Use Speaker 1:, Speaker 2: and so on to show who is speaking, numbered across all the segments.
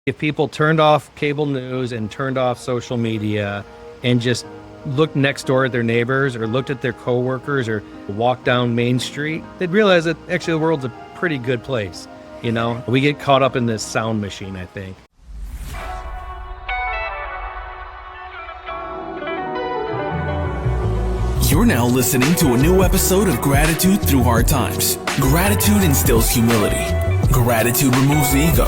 Speaker 1: If people turned off cable news and turned off social media and just looked next door at their neighbors or looked at their coworkers or walked down Main Street, they'd realize that actually the world's a pretty good place. You know, we get caught up in this sound machine, I think.
Speaker 2: You're now listening to a new episode of Gratitude Through Hard Times. Gratitude instills humility. Gratitude removes the ego.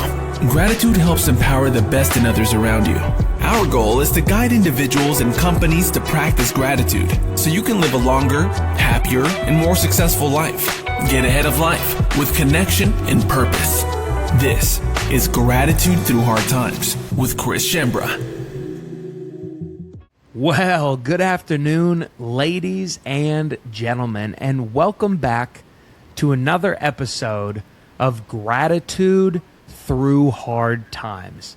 Speaker 2: Gratitude helps empower the best in others around you. Our goal is to guide individuals and companies to practice gratitude so you can live a longer, happier, and more successful life. Get ahead of life with connection and purpose. This is Gratitude Through Hard Times with Chris Shembra.
Speaker 3: Well, good afternoon, ladies and gentlemen, and welcome back to another episode of Gratitude Through Hard Times.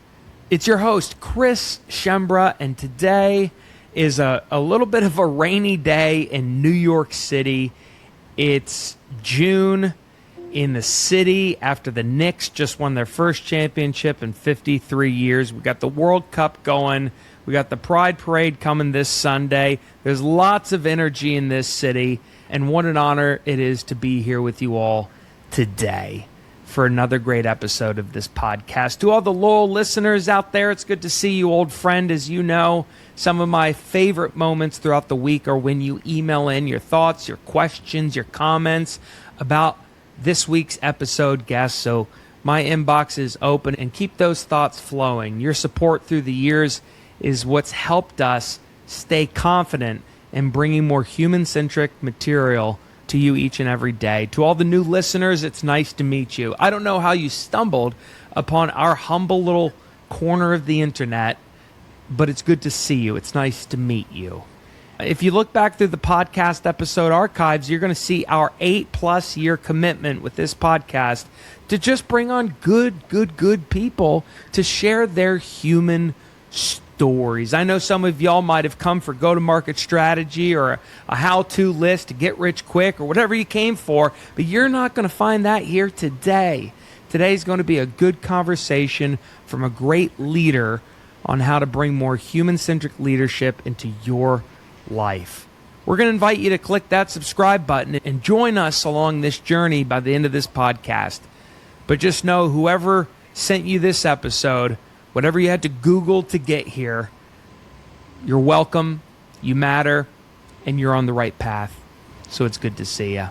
Speaker 3: It's your host, Chris Shembra, and today is a little bit of a rainy day in New York City. It's June in the city after the Knicks just won their first championship in 53 years. We got the World Cup going. We got the Pride Parade coming this Sunday. There's lots of energy in this city, and what an honor it is to be here with you all today for another great episode of this podcast. To all the loyal listeners out there, it's good to see you, old friend. As you know, some of my favorite moments throughout the week are when you email in your thoughts, your questions, your comments about this week's episode guest. So my inbox is open, and keep those thoughts flowing. Your support through the years is what's helped us stay confident in bringing more human-centric material to you each and every day. To all the new listeners, it's nice to meet you. I don't know how you stumbled upon our humble little corner of the internet, but it's good to see you. It's nice to meet you. If you look back through the podcast episode archives, you're going to see our 8+ year commitment with this podcast to just bring on good people to share their human stories. I know some of y'all might have come for go-to-market strategy or a how-to list to get rich quick or whatever you came for, but you're not going to find that here today. Today's going to be a good conversation from a great leader on how to bring more human-centric leadership into your life. We're going to invite you to click that subscribe button and join us along this journey by the end of this podcast. But just know, whoever sent you this episode, whatever you had to Google to get here, you're welcome, you matter, and you're on the right path. So it's good to see you.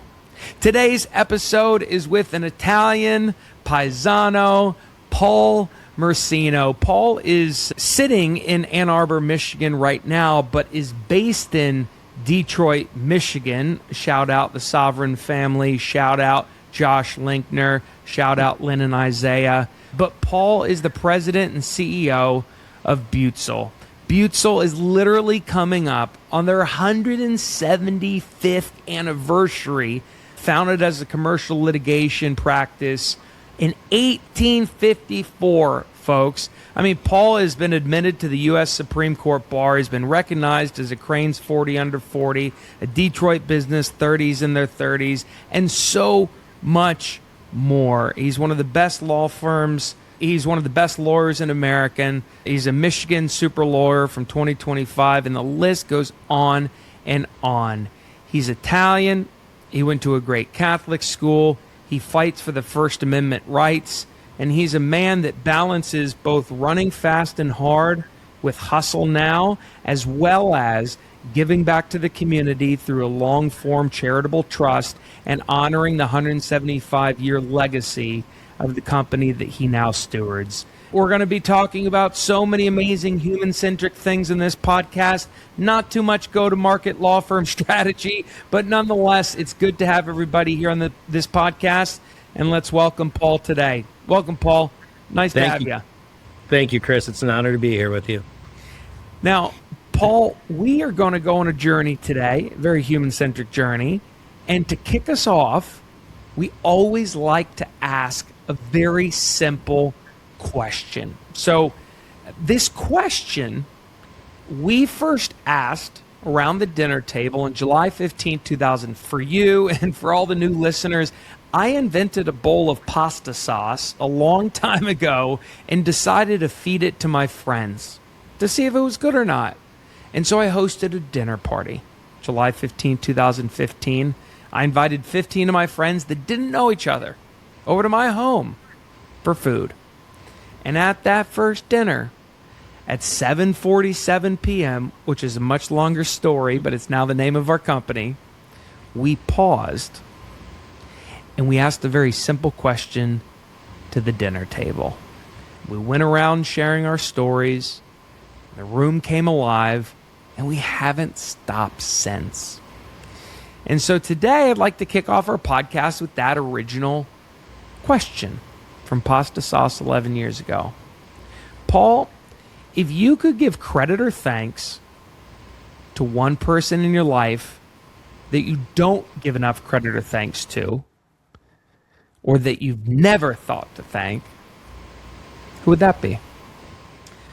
Speaker 3: Today's episode is with an Italian paisano, Paul Mersino. Paul is sitting in Ann Arbor, Michigan right now, but is based in Detroit, Michigan. Shout out the Sovereign family. Shout out Josh Linkner. Shout out Lynn and Isaiah. But Paul is the president and CEO of Butzel. Butzel is literally coming up on their 175th anniversary, founded as a commercial litigation practice in 1854, folks. I mean, Paul has been admitted to the U.S. Supreme Court bar. He's been recognized as a Crain's 40 under 40, a Detroit business 30s in their 30s, and so much more. He's one of the best law firms. He's one of the best lawyers in America. He's a Michigan super lawyer from 2025, and the list goes on and on. He's Italian. He went to a great Catholic school. He fights for the First Amendment rights, and he's a man that balances both running fast and hard with hustle now, as well as giving back to the community through a long-form charitable trust and honoring the 175-year legacy of the company that he now stewards. We're going to be talking about so many amazing human-centric things in this podcast. Not too much go-to-market law firm strategy, but nonetheless, it's good to have everybody here on this podcast. And let's welcome Paul today. Welcome, Paul. Nice to have you.
Speaker 1: Thank you, Chris. It's an honor to be here with you.
Speaker 3: Now, Paul, we are going to go on a journey today, a very human-centric journey. And to kick us off, we always like to ask a very simple question. So this question we first asked around the dinner table on July 15, 2000. For you and for all the new listeners, I invented a bowl of pasta sauce a long time ago and decided to feed it to my friends to see if it was good or not. And so I hosted a dinner party, July 15, 2015. I invited 15 of my friends that didn't know each other over to my home for food. And at that first dinner, at 7:47 p.m., which is a much longer story, but it's now the name of our company, we paused and we asked a very simple question to the dinner table. We went around sharing our stories. The room came alive, and we haven't stopped since. And so today I'd like to kick off our podcast with that original question from Pasta Sauce 11 years ago. Paul, if you could give credit or thanks to one person in your life that you don't give enough credit or thanks to, or that you've never thought to thank, who would that be?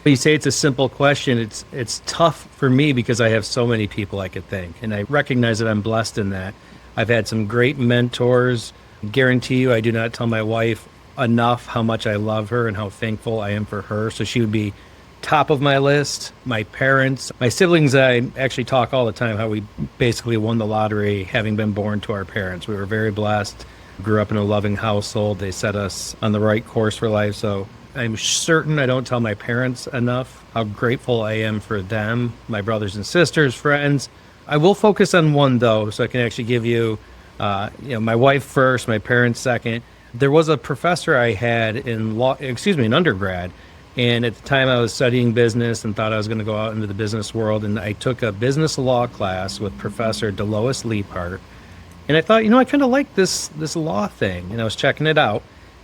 Speaker 1: You say it's a simple question. It's tough for me because I have so many people I could thank, and I recognize that I'm blessed in that. I've had some great mentors. Guarantee you I do not tell my wife enough how much I love her and how thankful I am for her. So she would be top of my list. My parents, my siblings, I actually talk all the time how we basically won the lottery having been born to our parents. We were very blessed, grew up in a loving household. They set us on the right course for life. So I'm certain I don't tell my parents enough how grateful I am for them, my brothers and sisters, friends. I will focus on one, though, so I can actually give you, my wife first, my parents second. There was a professor I had in undergrad, and at the time I was studying business and thought I was going to go out into the business world, and I took a business law class with Professor Delois Liepart, and I thought, I kind of like this law thing, and I was checking it out.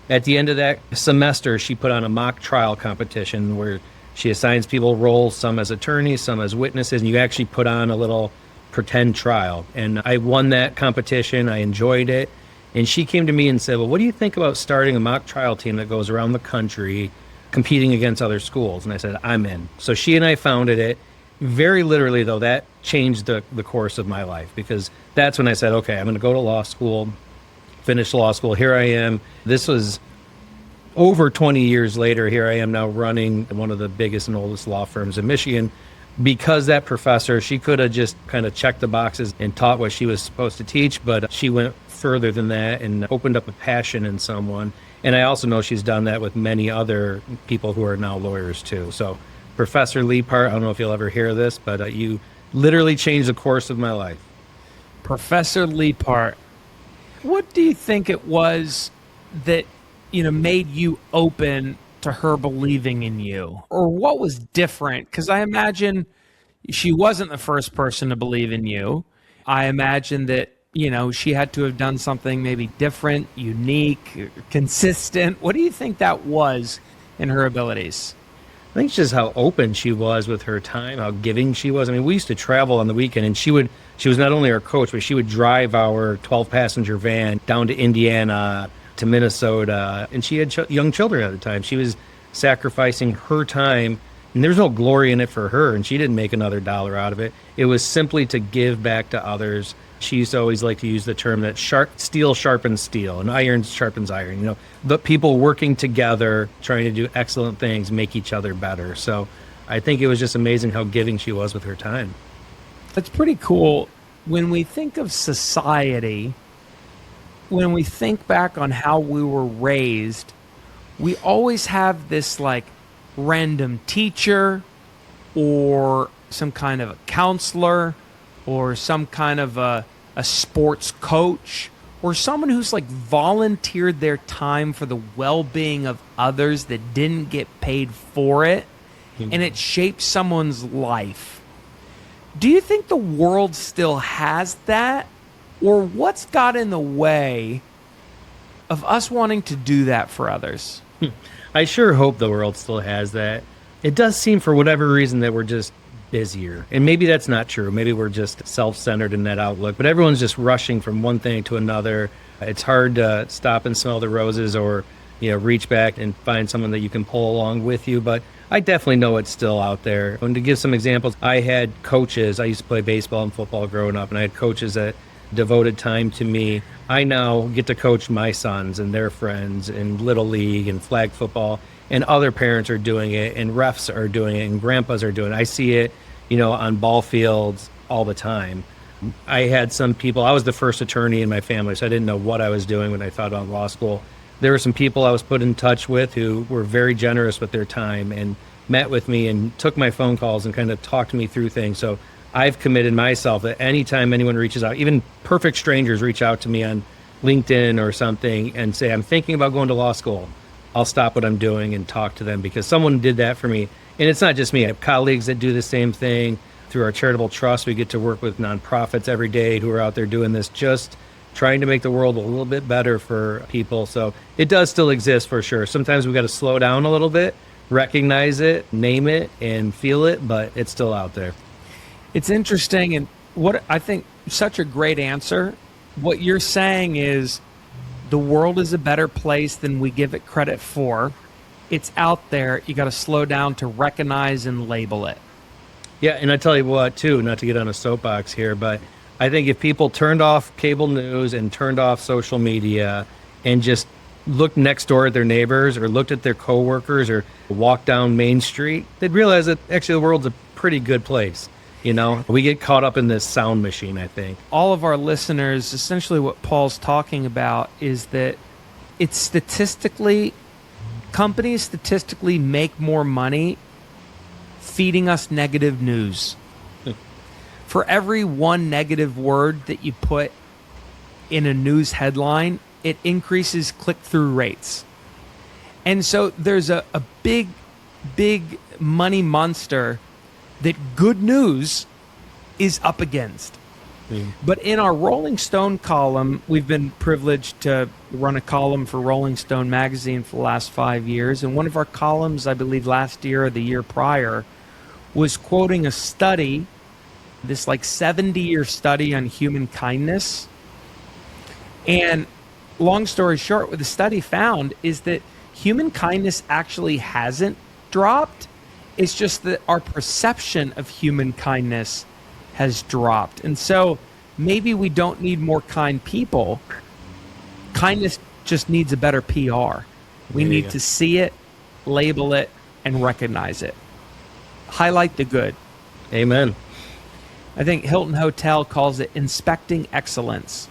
Speaker 1: At the end of that semester, she put on a mock trial competition where she assigns people roles, some as attorneys, some as witnesses, and you actually put on a little pretend trial. And I won that competition. I enjoyed it. And she came to me and said, well, what do you think about starting a mock trial team that goes around the country competing against other schools? And I said, I'm in. So she and I founded it. Very literally, though, that changed the course of my life, because that's when I said, okay, I'm going to go to law school, finish law school. Here I am. This was over 20 years later. Here I am now running one of the biggest and oldest law firms in Michigan. Because that professor, she could have just kind of checked the boxes and taught what she was supposed to teach, but she went further than that and opened up a passion in someone. And I also know she's done that with many other people who are now lawyers too. So Professor Liepart, I don't know if you'll ever hear this, but you literally changed the course of my life.
Speaker 3: Professor Liepart, what do you think it was that made you open to her believing in you? Or what was different? Because I imagine she wasn't the first person to believe in you. I imagine that, she had to have done something maybe different, unique, consistent. What do you think that was in her abilities?
Speaker 1: I think it's just how open she was with her time, how giving she was. I mean, we used to travel on the weekend, and she was not only our coach, but she would drive our 12-passenger van down to Indiana, to Minnesota, and she had young children at the time. She was sacrificing her time, and there's no glory in it for her, and she didn't make another dollar out of it. It was simply to give back to others. She used to always like to use the term that steel sharpens steel, and iron sharpens iron. The people working together, trying to do excellent things, make each other better. So I think it was just amazing how giving she was with her time.
Speaker 3: That's pretty cool. When we think of society, when we think back on how we were raised, we always have this random teacher or some kind of a counselor or some kind of a sports coach or someone who's volunteered their time for the well-being of others that didn't get paid for it, and it shaped someone's life. Do you think the world still has that? Or what's got in the way of us wanting to do that for others?
Speaker 1: I sure hope the world still has that. It does seem for whatever reason that we're just busier. And maybe that's not true. Maybe we're just self-centered in that outlook. But everyone's just rushing from one thing to another. It's hard to stop and smell the roses or reach back and find someone that you can pull along with you. But I definitely know it's still out there. And to give some examples, I had coaches. I used to play baseball and football growing up, and I had coaches that devoted time to me. I now get to coach my sons and their friends in Little League and flag football, and other parents are doing it, and refs are doing it, and grandpas are doing it. I see it, on ball fields all the time. I had some people, I was the first attorney in my family, so I didn't know what I was doing when I thought about law school. There were some people I was put in touch with who were very generous with their time and met with me and took my phone calls and kind of talked me through things. So I've committed myself that anytime anyone reaches out, even perfect strangers reach out to me on LinkedIn or something and say, I'm thinking about going to law school, I'll stop what I'm doing and talk to them because someone did that for me. And it's not just me. I have colleagues that do the same thing. Through our charitable trust, we get to work with nonprofits every day who are out there doing this, just trying to make the world a little bit better for people. So it does still exist for sure. Sometimes we've got to slow down a little bit, recognize it, name it, and feel it, but it's still out there.
Speaker 3: It's interesting, and what I think such a great answer. What you're saying is the world is a better place than we give it credit for. It's out there. You got to slow down to recognize and label it.
Speaker 1: Yeah, and I tell you what, too, not to get on a soapbox here, but I think if people turned off cable news and turned off social media and just looked next door at their neighbors or looked at their coworkers or walked down Main Street, they'd realize that actually the world's a pretty good place. We get caught up in this sound machine, I think.
Speaker 3: All of our listeners, essentially what Paul's talking about is that it's companies statistically make more money feeding us negative news. For every one negative word that you put in a news headline, it increases click-through rates. And so there's a big money monster that good news is up against. But in our Rolling Stone column, we've been privileged to run a column for Rolling Stone magazine for the last 5 years. And one of our columns, I believe last year or the year prior, was quoting a study, this 70-year study on human kindness. And long story short, what the study found is that human kindness actually hasn't dropped. It's just that our perception of human kindness has dropped. And so maybe we don't need more kind people. Kindness just needs a better PR. We need to see it, label it, and recognize it. Highlight the good.
Speaker 1: Amen.
Speaker 3: I think Hilton Hotel calls it inspecting excellence.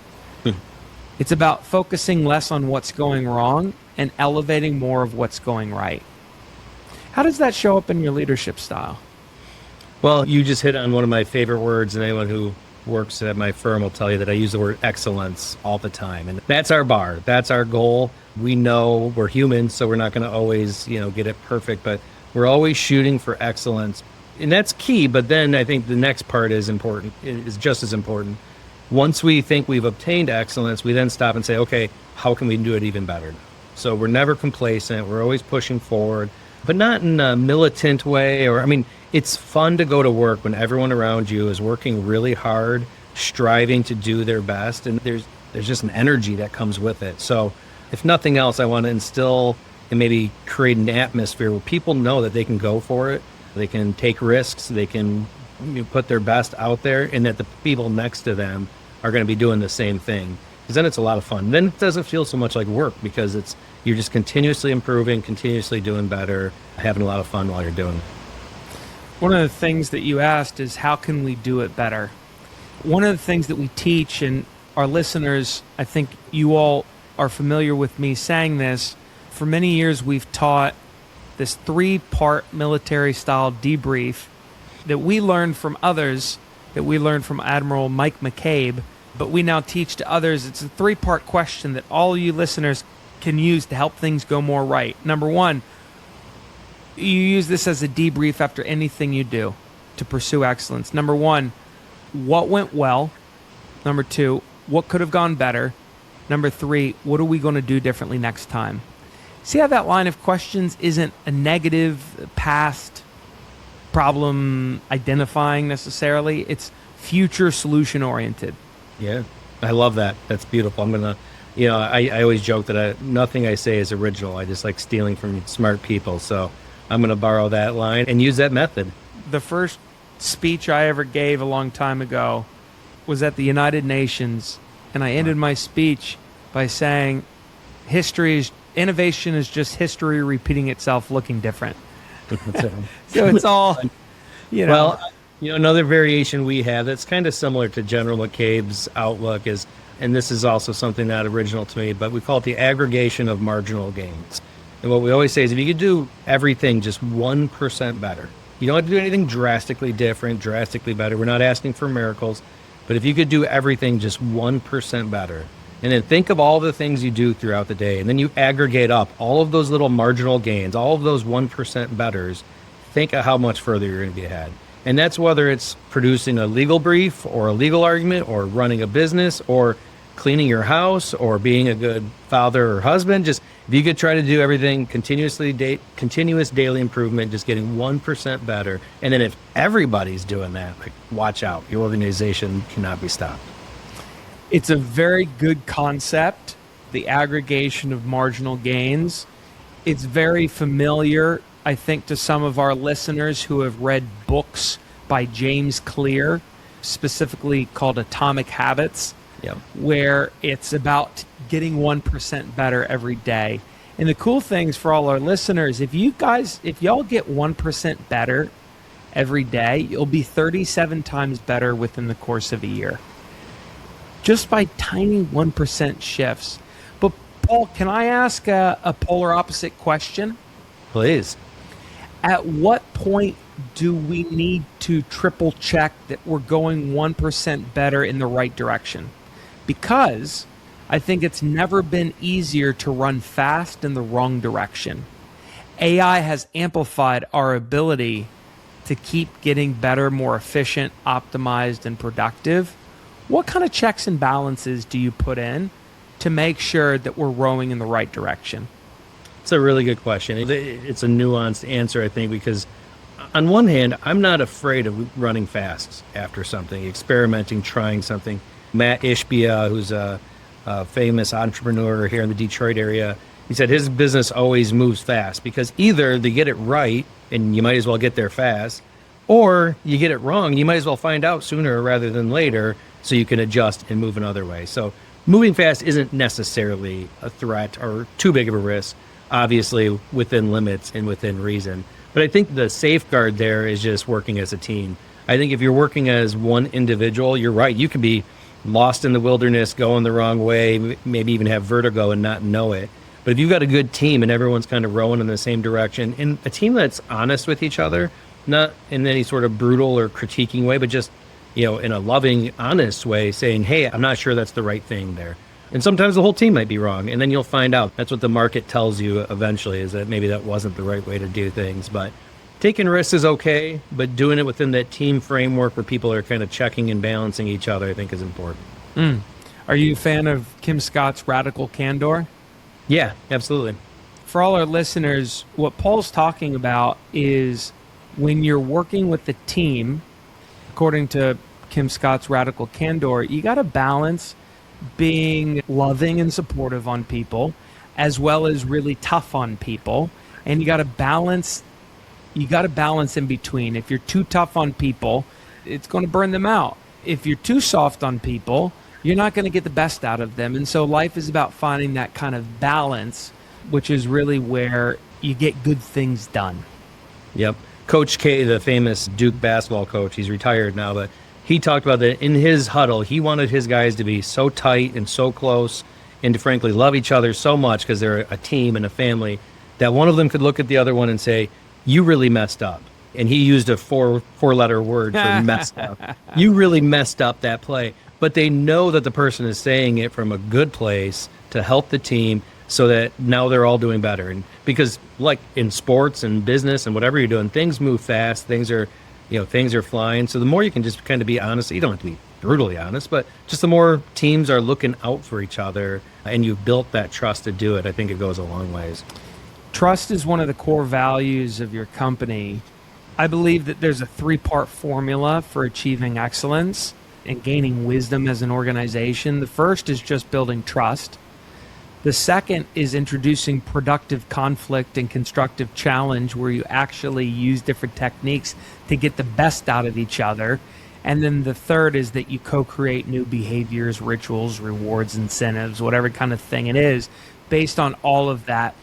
Speaker 3: It's about focusing less on what's going wrong and elevating more of what's going right. How does that show up in your leadership style?
Speaker 1: Well, you just hit on one of my favorite words, and anyone who works at my firm will tell you that I use the word excellence all the time. And that's our bar. That's our goal. We know we're humans, so we're not going to always, get it perfect, but we're always shooting for excellence. And that's key, but then I think the next part is important, is just as important. Once we think we've obtained excellence, we then stop and say, okay, how can we do it even better now? So we're never complacent. We're always pushing forward, but not in a militant way. It's fun to go to work when everyone around you is working really hard, striving to do their best. And there's just an energy that comes with it. So if nothing else, I want to instill and maybe create an atmosphere where people know that they can go for it. They can take risks. They can put their best out there, and that the people next to them are going to be doing the same thing. Because then it's a lot of fun. Then it doesn't feel so much like work because you're just continuously improving, continuously doing better, having a lot of fun while you're doing it.
Speaker 3: One of the things that you asked is how can we do it better? One of the things that we teach, and our listeners, I think you all are familiar with me saying this, for many years we've taught this 3-part military-style debrief that we learned from others, that we learned from Admiral Mike McCabe, but we now teach to others. It's a 3-part question that all you listeners can use to help things go more right. Number 1, you use this as a debrief after anything you do to pursue excellence. Number 1, what went well? Number 2, what could have gone better? Number 3, what are we going to do differently next time? See how that line of questions isn't a negative past problem identifying necessarily. It's future solution oriented.
Speaker 1: Yeah, I love that. That's beautiful. I'm going to I always joke that nothing I say is original. I just like stealing from smart people. So I'm going to borrow that line and use that method.
Speaker 3: The first speech I ever gave a long time ago was at the United Nations, and I ended my speech by saying, innovation is just history repeating itself looking different. So it's all,
Speaker 1: Well, another variation we have that's kind of similar to General McCabe's outlook is, and this is also something not original to me, but we call it the aggregation of marginal gains. And what we always say is if you could do everything just 1% better, you don't have to do anything drastically different, drastically better. We're not asking for miracles, but if you could do everything just 1% better, and then think of all the things you do throughout the day, and then you aggregate up all of those little marginal gains, all of those 1% betters, think of how much further you're going to be ahead. And that's whether it's producing a legal brief or a legal argument or running a business or cleaning your house or being a good father or husband. Just if you could try to do everything continuous daily improvement, just getting 1% better. And then if everybody's doing that, like, watch out, your organization cannot be stopped.
Speaker 3: It's a very good concept, the aggregation of marginal gains. It's very familiar, I think, to some of our listeners who have read books by James Clear, specifically called Atomic Habits, where it's about getting 1% better every day. And the cool things for all our listeners, if y'all get 1% better every day, you'll be 37 times better within the course of a year. Just by tiny 1% shifts. But Paul, can I ask a polar opposite question?
Speaker 1: Please.
Speaker 3: At what point do we need to triple check that we're going 1% better in the right direction? Because I think it's never been easier to run fast in the wrong direction. AI has amplified our ability to keep getting better, more efficient, optimized, and productive. What kind of checks and balances do you put in to make sure that we're rowing in the right direction?
Speaker 1: It's a really good question. It's a nuanced answer, I think, because on one hand, I'm not afraid of running fast after something, experimenting, trying something. Matt Ishbia, who's a famous entrepreneur here in the Detroit area, he said his business always moves fast because either they get it right and you might as well get there fast, or you get it wrong, you might as well find out sooner rather than later so you can adjust and move another way. So moving fast isn't necessarily a threat or too big of a risk, obviously within limits and within reason. But I think the safeguard there is just working as a team. I think if you're working as one individual, you're right, you can be lost in the wilderness, going the wrong way, maybe even have vertigo and not know it. But if you've got a good team and everyone's kind of rowing in the same direction, and a team that's honest with each other, not in any sort of brutal or critiquing way, but just, in a loving, honest way, saying, hey, I'm not sure that's the right thing there. And sometimes the whole team might be wrong, and then you'll find out. That's what the market tells you eventually, is that maybe that wasn't the right way to do things. But taking risks is okay, but doing it within that team framework where people are kind of checking and balancing each other, I think is important.
Speaker 3: Are you a fan of Kim Scott's Radical Candor?
Speaker 1: Yeah, absolutely.
Speaker 3: For all our listeners, what Paul's talking about is when you're working with the team, according to Kim Scott's Radical Candor, you got to balance being loving and supportive on people as well as really tough on people. And you got to balance in between. If you're too tough on people, it's going to burn them out. If you're too soft on people, you're not going to get the best out of them. And so life is about finding that kind of balance, which is really where you get good things done.
Speaker 1: Yep. Coach K, the famous Duke basketball coach, he's retired now, but he talked about that in his huddle. He wanted his guys to be so tight and so close and to frankly love each other so much because they're a team and a family that one of them could look at the other one and say, you really messed up. And he used a four-letter word for messed up. You really messed up that play. But they know that the person is saying it from a good place to help the team so that now they're all doing better. And because like in sports and business and whatever you're doing, things move fast, things are flying. So the more you can just kind of be honest, you don't have to be brutally honest, but just the more teams are looking out for each other and you've built that trust to do it, I think it goes a long ways.
Speaker 3: Trust is one of the core values of your company. I believe that there's a 3-part formula for achieving excellence and gaining wisdom as an organization. The first is just building trust. The second is introducing productive conflict and constructive challenge, where you actually use different techniques to get the best out of each other. And then the third is that you co-create new behaviors, rituals, rewards, incentives, whatever kind of thing it is, based on all of that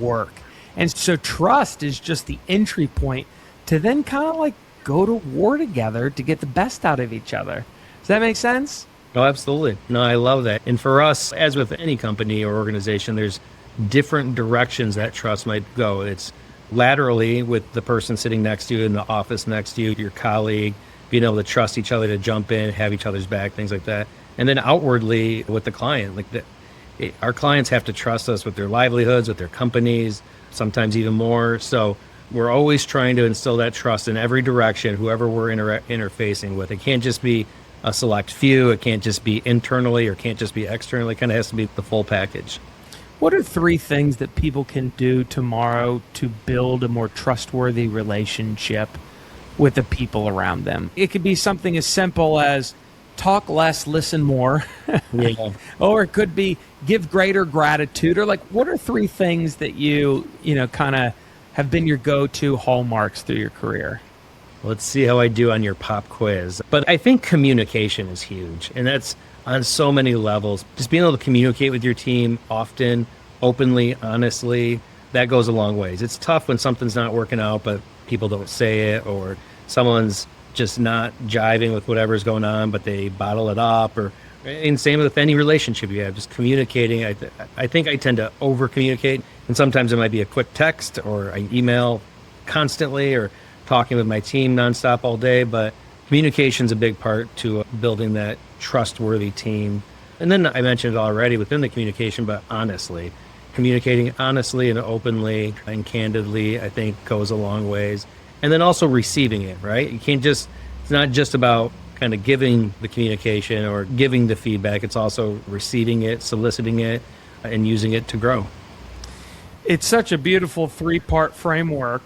Speaker 3: work. And so trust is just the entry point to then kind of like go to war together to get the best out of each other. Does that make sense?
Speaker 1: Oh, absolutely. No, I love that. And for us, as with any company or organization, there's different directions that trust might go. It's laterally with the person sitting next to you in the office next to you, your colleague, being able to trust each other to jump in, have each other's back, things like that. And then outwardly with the client, our clients have to trust us with their livelihoods, with their companies, sometimes even more. So we're always trying to instill that trust in every direction, whoever we're interfacing with. It can't just be a select few. It can't just be internally or can't just be externally. It kind of has to be the full package.
Speaker 3: What are 3 things that people can do tomorrow to build a more trustworthy relationship with the people around them? It could be something as simple as talk less, listen more.
Speaker 1: Yeah.
Speaker 3: Or it could be give greater gratitude. Or like, what are 3 things that you kind of have been your go-to hallmarks through your career?
Speaker 1: Let's see how I do on your pop quiz. But I think communication is huge, and that's on so many levels. Just being able to communicate with your team often, openly, honestly, that goes a long ways. It's tough when something's not working out, but people don't say it, or someone's just not jiving with whatever's going on, but they bottle it up. And same with any relationship you have, just communicating. I think I tend to over-communicate, and sometimes it might be a quick text or an email constantly, or talking with my team nonstop all day, but communication's a big part to building that trustworthy team. And then I mentioned it already within the communication, but honestly, communicating honestly and openly and candidly, I think goes a long ways. And then also receiving it, right? It's not just about kind of giving the communication or giving the feedback. It's also receiving it, soliciting it, and using it to grow.
Speaker 3: It's such a beautiful 3-part framework.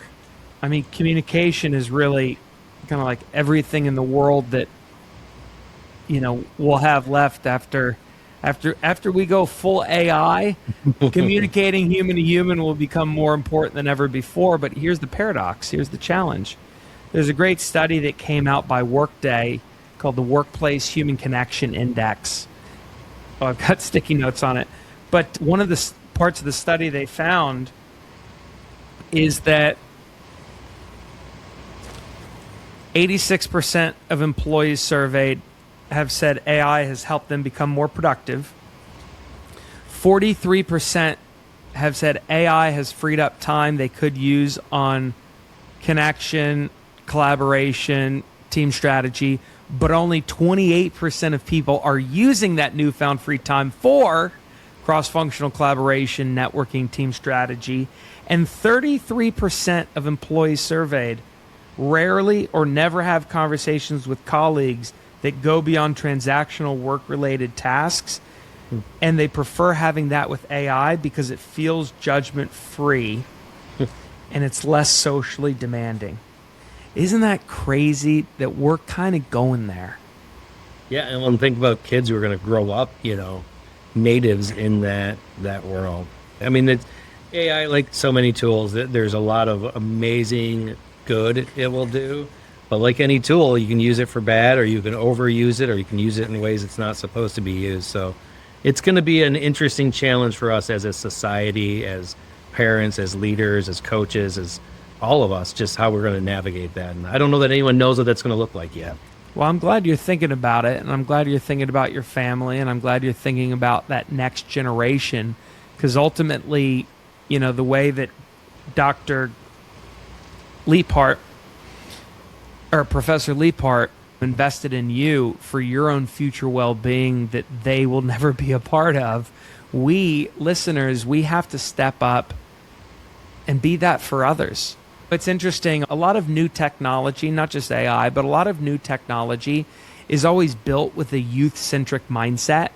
Speaker 3: I mean, communication is really kind of like everything in the world that, we'll have left after we go full AI. Communicating human to human will become more important than ever before. But here's the paradox. Here's the challenge. There's a great study that came out by Workday called the Workplace Human Connection Index. Oh, I've got sticky notes on it. But one of the parts of the study they found is that 86% of employees surveyed have said AI has helped them become more productive. 43% have said AI has freed up time they could use on connection, collaboration, team strategy, but only 28% of people are using that newfound free time for cross-functional collaboration, networking, team strategy, and 33% of employees surveyed rarely or never have conversations with colleagues that go beyond transactional work-related tasks, and they prefer having that with AI because it feels judgment-free and it's less socially demanding. Isn't that crazy that we're kind of going there?
Speaker 1: Yeah, and when we think about kids who are going to grow up, natives in that world. I mean, it's AI, like so many tools, there's a lot of amazing good it will do. But like any tool, you can use it for bad, or you can overuse it, or you can use it in ways it's not supposed to be used. So it's going to be an interesting challenge for us as a society, as parents, as leaders, as coaches, as all of us, just how we're going to navigate that. And I don't know that anyone knows what that's going to look like yet.
Speaker 3: Well, I'm glad you're thinking about it, and I'm glad you're thinking about your family, and I'm glad you're thinking about that next generation, because ultimately, the way that Dr. Leapart, or Professor Leapart, invested in you for your own future well-being that they will never be a part of, we, listeners, we have to step up and be that for others. It's interesting, a lot of new technology, not just AI, but a lot of new technology is always built with a youth-centric mindset.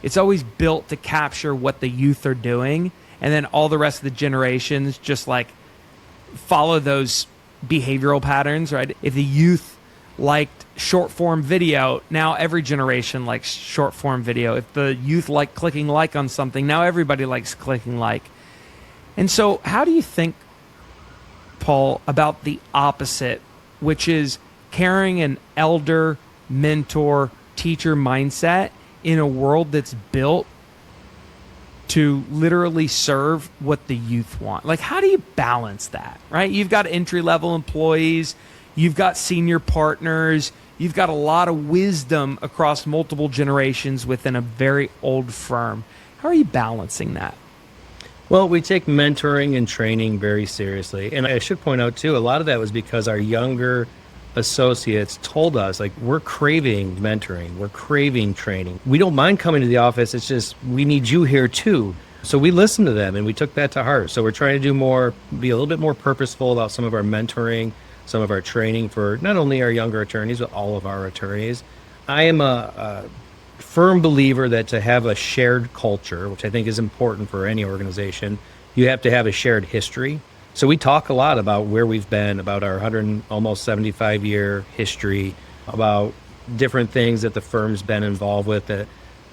Speaker 3: It's always built to capture what the youth are doing, and then all the rest of the generations just like follow those behavioral patterns, right? If the youth liked short form video, now every generation likes short form video. If the youth like clicking like on something, now everybody likes clicking like. And so how do you think, Paul, about the opposite, which is carrying an elder, mentor, teacher mindset in a world that's built to literally serve what the youth want? Like, how do you balance that, right? You've got entry-level employees, you've got senior partners, you've got a lot of wisdom across multiple generations within a very old firm. How are you balancing that?
Speaker 1: Well, we take mentoring and training very seriously. And I should point out, too, a lot of that was because our younger associates told us, like, we're craving mentoring, we're craving training. We don't mind coming to the office. It's just, we need you here, too. So we listened to them and we took that to heart. So we're trying to do more, be a little bit more purposeful about some of our mentoring, some of our training for not only our younger attorneys, but all of our attorneys. I am a firm believer that to have a shared culture, which I think is important for any organization, you have to have a shared history. So we talk a lot about where we've been, about our almost 75-year history, about different things that the firm's been involved with, that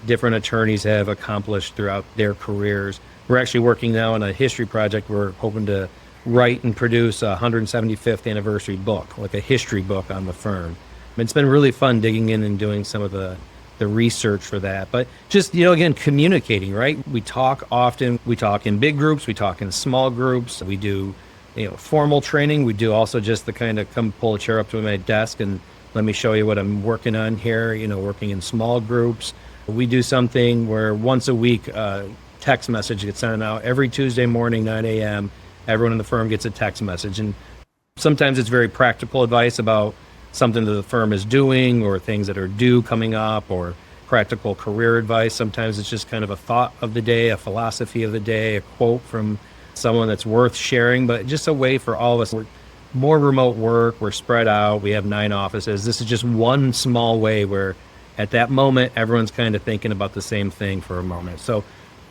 Speaker 1: different attorneys have accomplished throughout their careers. We're actually working now on a history project. We're hoping to write and produce a 175th anniversary book, like a history book on the firm. It's been really fun digging in and doing some of the research for that. But just, again, communicating, right? We talk often. We talk in big groups. We talk in small groups. We do, formal training. We do also just the kind of come pull a chair up to my desk and let me show you what I'm working on here, working in small groups. We do something where once a week, text message gets sent out every Tuesday morning, 9 a.m. Everyone in the firm gets a text message. And sometimes it's very practical advice about something that the firm is doing or things that are due coming up or practical career advice. Sometimes it's just kind of a thought of the day, a philosophy of the day, a quote from someone that's worth sharing, but just a way for all of us. We're more remote work, we're spread out, we have 9 offices. This is just one small way where at that moment, everyone's kind of thinking about the same thing for a moment. So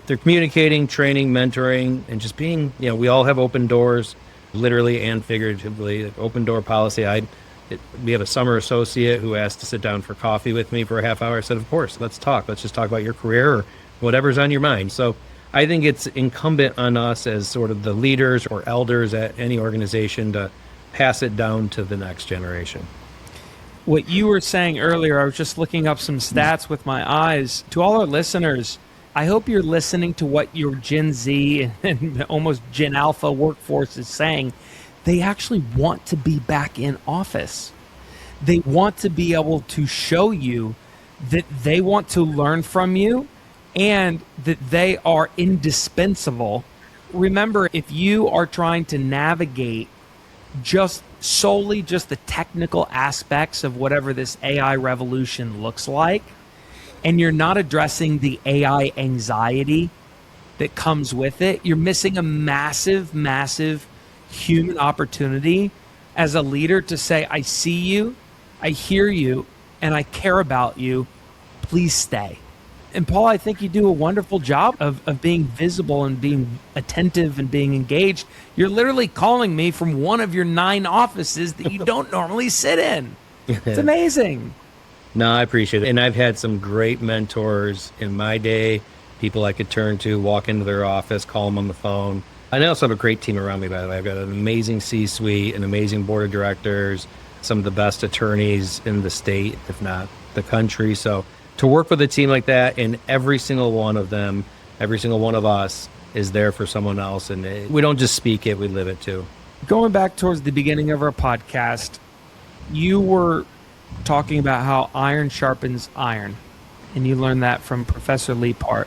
Speaker 1: they're communicating, training, mentoring, and just being, we all have open doors, literally and figuratively, open door policy. We have a summer associate who asked to sit down for coffee with me for a half hour. I said, of course, let's talk. Let's just talk about your career or whatever's on your mind. So I think it's incumbent on us as sort of the leaders or elders at any organization to pass it down to the next generation.
Speaker 3: What you were saying earlier, I was just looking up some stats with my eyes. To all our listeners, I hope you're listening to what your Gen Z and almost Gen Alpha workforce is saying. They actually want to be back in office. They want to be able to show you that they want to learn from you and that they are indispensable. Remember, if you are trying to navigate just the technical aspects of whatever this AI revolution looks like, and you're not addressing the AI anxiety that comes with it, you're missing a massive, massive human opportunity as a leader to say, I see you, I hear you, and I care about you. Please stay. And Paul, I think you do a wonderful job of being visible and being attentive and being engaged. You're literally calling me from one of your 9 offices that you don't normally sit in. It's amazing.
Speaker 1: No, I appreciate it. And I've had some great mentors in my day, people I could turn to, walk into their office, call them on the phone. I also have a great team around me, by the way. I've got an amazing C-suite, an amazing board of directors, some of the best attorneys in the state, if not the country. So to work with a team like that, and every single one of them, every single one of us is there for someone else. And we don't just speak it, we live it too.
Speaker 3: Going back towards the beginning of our podcast, you were talking about how iron sharpens iron, and you learned that from Professor Lee Part.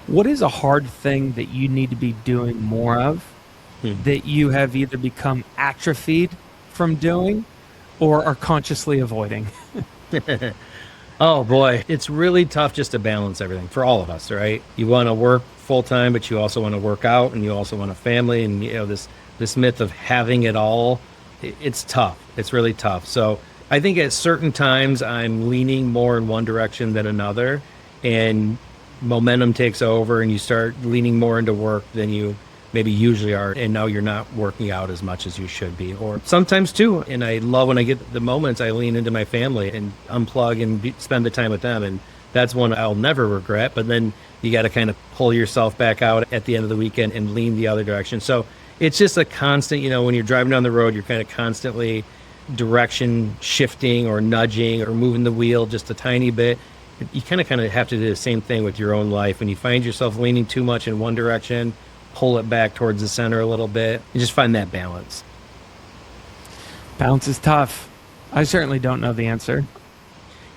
Speaker 3: What is a hard thing that you need to be doing more of that you have either become atrophied from doing or are consciously avoiding?
Speaker 1: Oh boy, it's really tough just to balance everything for all of us, right? You want to work full time, but you also want to work out, and you also want a family, and this myth of having it all, it's tough. It's really tough. So I think at certain times I'm leaning more in one direction than another, and momentum takes over and you start leaning more into work than you maybe usually are, and now you're not working out as much as you should be. Or sometimes too, and I love when I get the moments, I lean into my family and unplug and spend the time with them. And that's one I'll never regret. But then you got to kind of pull yourself back out at the end of the weekend and lean the other direction. So it's just a constant, when you're driving down the road, you're kind of constantly direction shifting or nudging or moving the wheel just a tiny bit. You kind of have to do the same thing with your own life. When you find yourself leaning too much in one direction, pull it back towards the center a little bit. You just find that balance.
Speaker 3: Balance is tough. I certainly don't know the answer.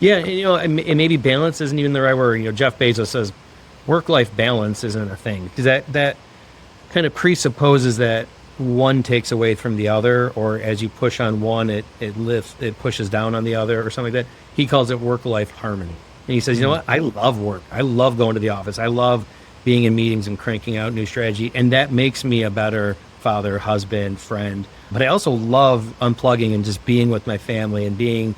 Speaker 1: Yeah, and maybe balance isn't even the right word. Jeff Bezos says work-life balance isn't a thing, because that kind of presupposes that one takes away from the other, or as you push on one, it pushes down on the other, or something like that. He calls it work-life harmony. And he says, you know what? I love work. I love going to the office. I love being in meetings and cranking out new strategy. And that makes me a better father, husband, friend. But I also love unplugging and just being with my family and doing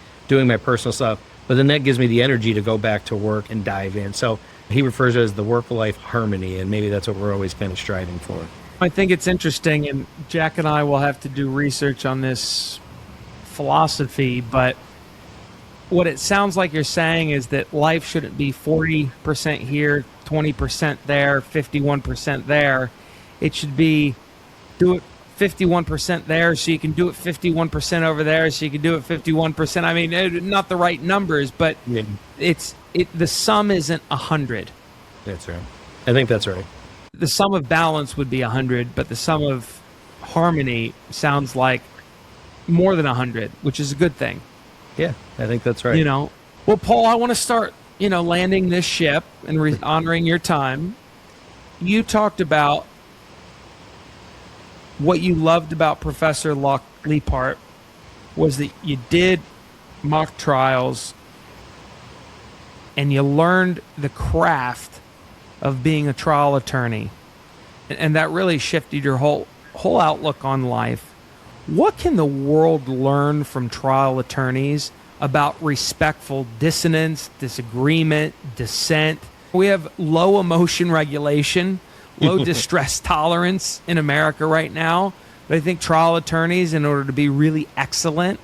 Speaker 1: my personal stuff. But then that gives me the energy to go back to work and dive in. So he refers to it as the work-life harmony. And maybe that's what we're always kind of striving for.
Speaker 3: I think it's interesting, and Jack and I will have to do research on this philosophy, but what it sounds like you're saying is that life shouldn't be 40% here, 20% there, 51% there. It should be do it 51% there so you can do it 51% over there so you can do it 51%. I mean, not the right numbers, but
Speaker 1: Yeah.
Speaker 3: the sum isn't 100.
Speaker 1: That's right. I think that's right.
Speaker 3: The sum of balance would be 100, but the sum of harmony sounds like more than 100, which is a good thing.
Speaker 1: Yeah, I think that's right.
Speaker 3: Well, Paul, I want to start, landing this ship and honoring your time. You talked about what you loved about Professor Leapart was that you did mock trials and you learned the craft of being a trial attorney. And that really shifted your whole outlook on life. What can the world learn from trial attorneys about respectful dissonance, disagreement, dissent? We have low emotion regulation, low distress tolerance in America right now. But I think trial attorneys, in order to be really excellent,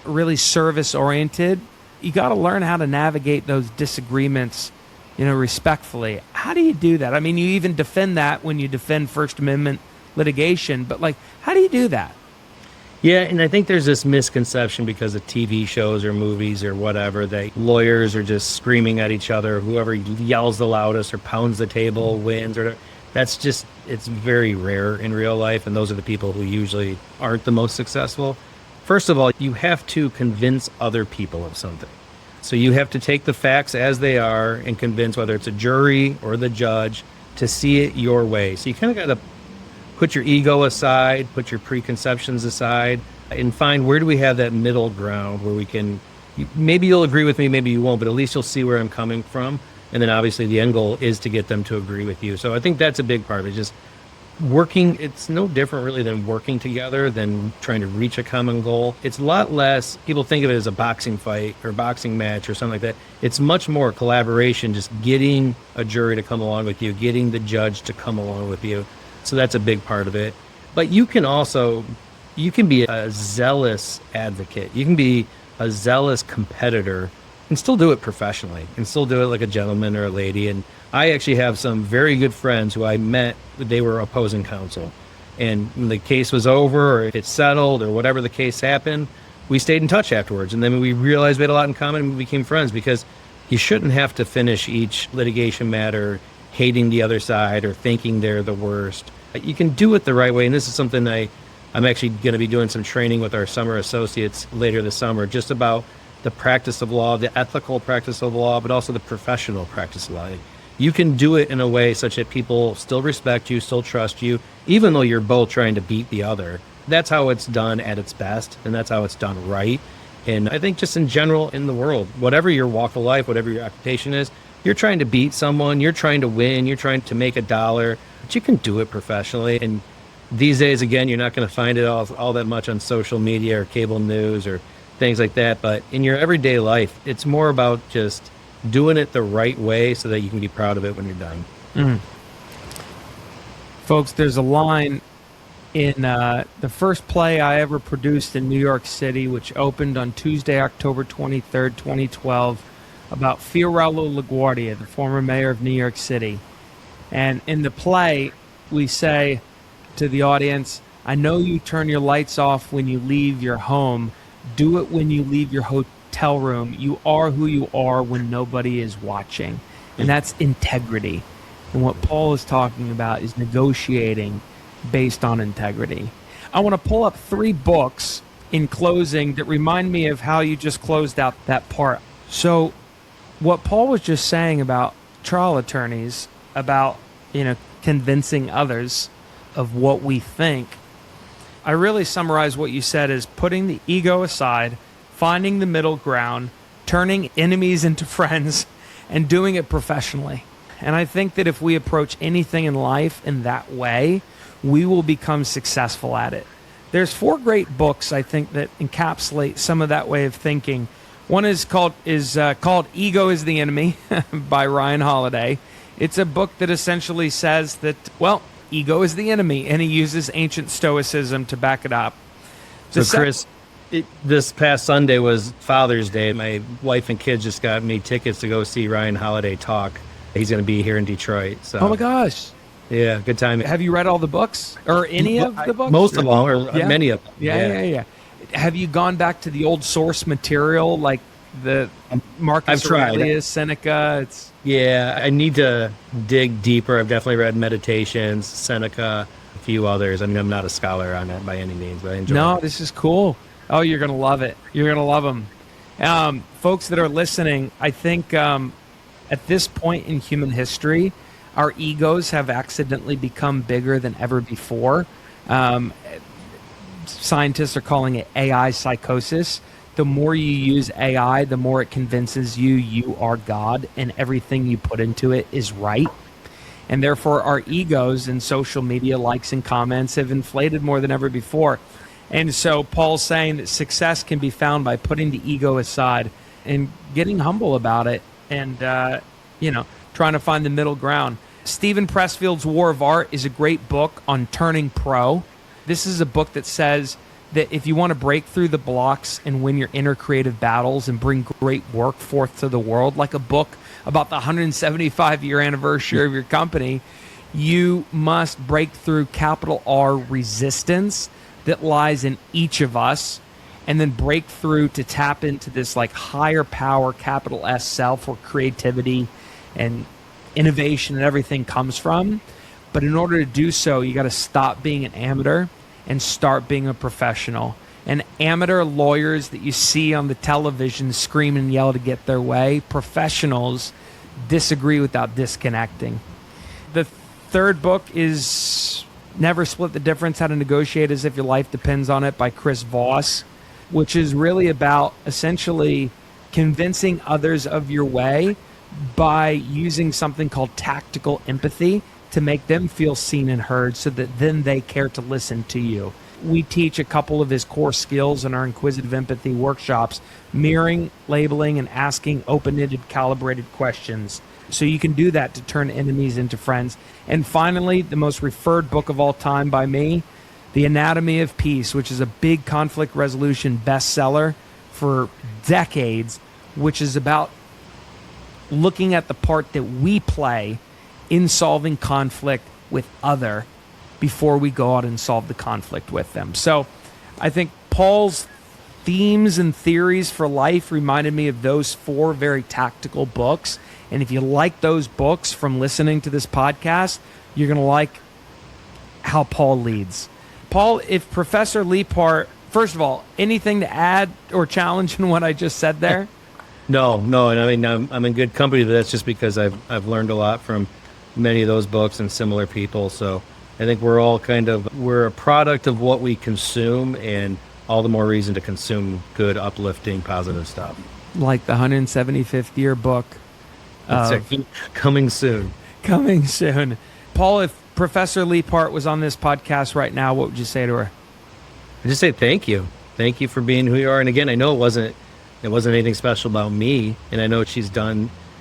Speaker 3: really service-oriented, you got to learn how to navigate those disagreements, respectfully. How do you do that? I mean, you even defend that when you defend First Amendment litigation, but how do you do that?
Speaker 1: Yeah, and I think there's this misconception because of TV shows or movies or whatever that lawyers are just screaming at each other. Whoever yells the loudest or pounds the table wins. It's very rare in real life, and those are the people who usually aren't the most successful. First of all, you have to convince other people of something. So you have to take the facts as they are and convince whether it's a jury or the judge to see it your way. So you kind of got to put your ego aside, put your preconceptions aside, and find where do we have that middle ground where we can, maybe you'll agree with me, maybe you won't, but at least you'll see where I'm coming from. And then obviously the end goal is to get them to agree with you. So I think that's a big part of it, just working. It's no different really than working together, than trying to reach a common goal. It's a lot less, people think of it as a boxing fight or boxing match or something like that. It's much more collaboration, just getting a jury to come along with you, getting the judge to come along with you. So that's a big part of it. But you can be a zealous advocate. You can be a zealous competitor and still do it professionally and still do it like a gentleman or a lady. And I actually have some very good friends who I met, they were opposing counsel. And when the case was over or it settled or whatever the case happened, we stayed in touch afterwards. And then we realized we had a lot in common and we became friends, because you shouldn't have to finish each litigation matter hating the other side or thinking they're the worst. You can do it the right way. And this is something I'm actually going to be doing some training with our summer associates later this summer, just about the practice of law, the ethical practice of law, but also the professional practice of law. You can do it in a way such that people still respect you, still trust you, even though you're both trying to beat the other. That's how it's done at its best, and that's how it's done right. And I think just in general in the world, whatever your walk of life, whatever your occupation is, you're trying to beat someone, you're trying to win, you're trying to make a dollar, but you can do it professionally. And these days, again, you're not going to find it all that much on social media or cable news or things like that. But in your everyday life, it's more about just doing it the right way so that you can be proud of it when you're done.
Speaker 3: Folks, there's a line in the first play I ever produced in New York City, which opened on Tuesday, October 23rd, 2012, about Fiorello LaGuardia, the former mayor of New York City. And in the play, we say to the audience, I know you turn your lights off when you leave your home. Do it when you leave your hotel room. You are who you are when nobody is watching. And that's integrity. And what Paul is talking about is negotiating based on integrity. I want to pull up 3 books in closing that remind me of how you just closed out that part. So what Paul was just saying about trial attorneys, about, convincing others of what we think, I really summarize what you said as putting the ego aside, finding the middle ground, turning enemies into friends, and doing it professionally. And I think that if we approach anything in life in that way, we will become successful at it. There's 4 great books, I think, that encapsulate some of that way of thinking. One is called Ego is the Enemy by Ryan Holiday. It's a book that essentially says that, ego is the enemy, and he uses ancient stoicism to back it up.
Speaker 1: So, Chris, this past Sunday was Father's Day. My wife and kids just got me tickets to go see Ryan Holiday talk. He's going to be here in Detroit. So.
Speaker 3: Oh, my gosh.
Speaker 1: Yeah, good time.
Speaker 3: Have you read all the books? Or any of the books?
Speaker 1: Most of them, or many of them.
Speaker 3: Yeah. Have you gone back to the old source material, like the Marcus Aurelius, Seneca?
Speaker 1: I need to dig deeper. I've definitely read Meditations, Seneca, a few others. I mean, I'm not a scholar on that by any means, but I enjoy it.
Speaker 3: This is cool. Oh, you're going to love it. You're going to love them. Folks that are listening, I think at this point in human history, our egos have accidentally become bigger than ever before. Scientists are calling it AI psychosis. The more you use AI, the more it convinces you are God and everything you put into it is right. And therefore, our egos in social media, likes and comments, have inflated more than ever before. And so Paul's saying that success can be found by putting the ego aside and getting humble about it and, trying to find the middle ground. Stephen Pressfield's War of Art is a great book on turning pro. This is a book that says that if you want to break through the blocks and win your inner creative battles and bring great work forth to the world, like a book about the 175-year anniversary of your company, you must break through capital R resistance that lies in each of us, and then break through to tap into this like higher power, capital S self, where creativity and innovation and everything comes from. But in order to do so, you got to stop being an amateur and start being a professional. And amateur lawyers that you see on the television scream and yell to get their way, professionals disagree without disconnecting. The 3rd book is Never Split the Difference, How to Negotiate as If Your Life Depends on It by Chris Voss, which is really about essentially convincing others of your way by using something called tactical empathy to make them feel seen and heard so that then they care to listen to you. We teach a couple of his core skills in our Inquisitive Empathy workshops: mirroring, labeling, and asking open-ended, calibrated questions. So you can do that to turn enemies into friends. And finally, the most referred book of all time by me, The Anatomy of Peace, which is a big conflict resolution bestseller for decades, which is about looking at the part that we play in solving conflict with other before we go out and solve the conflict with them. So I think Paul's themes and theories for life reminded me of those 4 very tactical books. And if you like those books from listening to this podcast, you're going to like how Paul leads. Paul, if Professor Leapart, first of all, anything to add or challenge in what I just said there?
Speaker 1: No, and I mean, I'm in good company. That's just because I've learned a lot from many of those books and similar people. So I think we're all we're a product of what we consume, and all the more reason to consume good, uplifting, positive stuff.
Speaker 3: Like the 175th year book.
Speaker 1: Coming soon.
Speaker 3: Coming soon. Paul, if Professor Leapart was on this podcast right now, what would you say to her?
Speaker 1: I just say thank you. Thank you for being who you are. And again, I know it wasn't anything special about me, and I know she's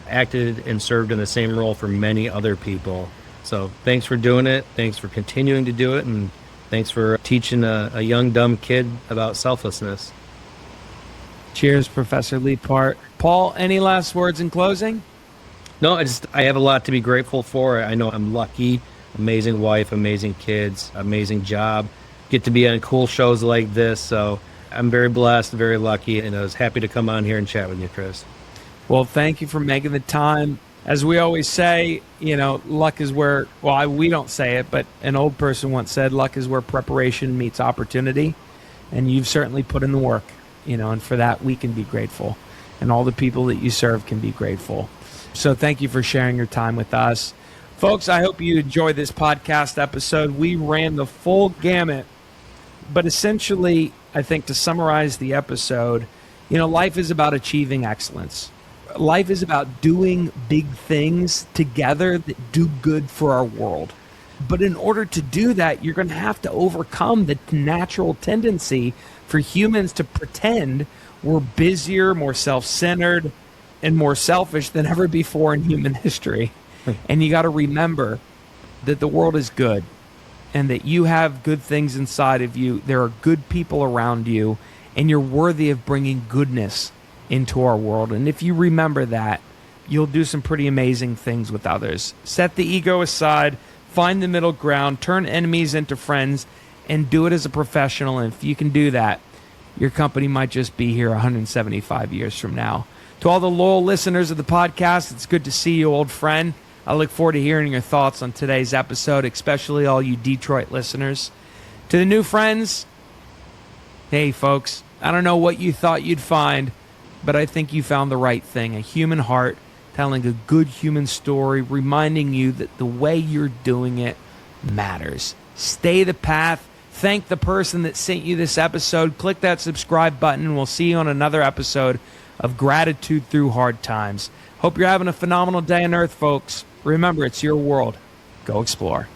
Speaker 1: acted and served in the same role for many other people. So thanks for doing it. Thanks for continuing to do it. And thanks for teaching a young, dumb kid about selflessness.
Speaker 3: Cheers, Professor Leapart. Paul, any last words in closing?
Speaker 1: No, I have a lot to be grateful for. I know I'm lucky, amazing wife, amazing kids, amazing job, get to be on cool shows like this. So I'm very blessed, very lucky, and I was happy to come on here and chat with you, Chris.
Speaker 3: Well, thank you for making the time. As we always say, luck is where, we don't say it, but an old person once said, luck is where preparation meets opportunity. And you've certainly put in the work, and for that we can be grateful. And all the people that you serve can be grateful. So thank you for sharing your time with us. Folks, I hope you enjoyed this podcast episode. We ran the full gamut. But essentially, I think to summarize the episode, life is about achieving excellence. Life is about doing big things together that do good for our world. But in order to do that, you're going to have to overcome the natural tendency for humans to pretend we're busier, more self-centered, and more selfish than ever before in human history. And you got to remember that the world is good and that you have good things inside of you. There are good people around you, and you're worthy of bringing goodness into our world. And if you remember that, you'll do some pretty amazing things with others. Set the ego aside, find the middle ground, turn enemies into friends, and do it as a professional. And if you can do that, your company might just be here 175 years from now. To all the loyal listeners of the podcast, it's good to see you, old friend. I look forward to hearing your thoughts on today's episode, especially all you Detroit listeners. To the new friends, hey, folks, I don't know what you thought you'd find, but I think you found the right thing, a human heart telling a good human story, reminding you that the way you're doing it matters. Stay the path. Thank the person that sent you this episode. Click that subscribe button, and we'll see you on another episode of Gratitude Through Hard Times. Hope you're having a phenomenal day on Earth, folks. Remember, it's your world. Go explore.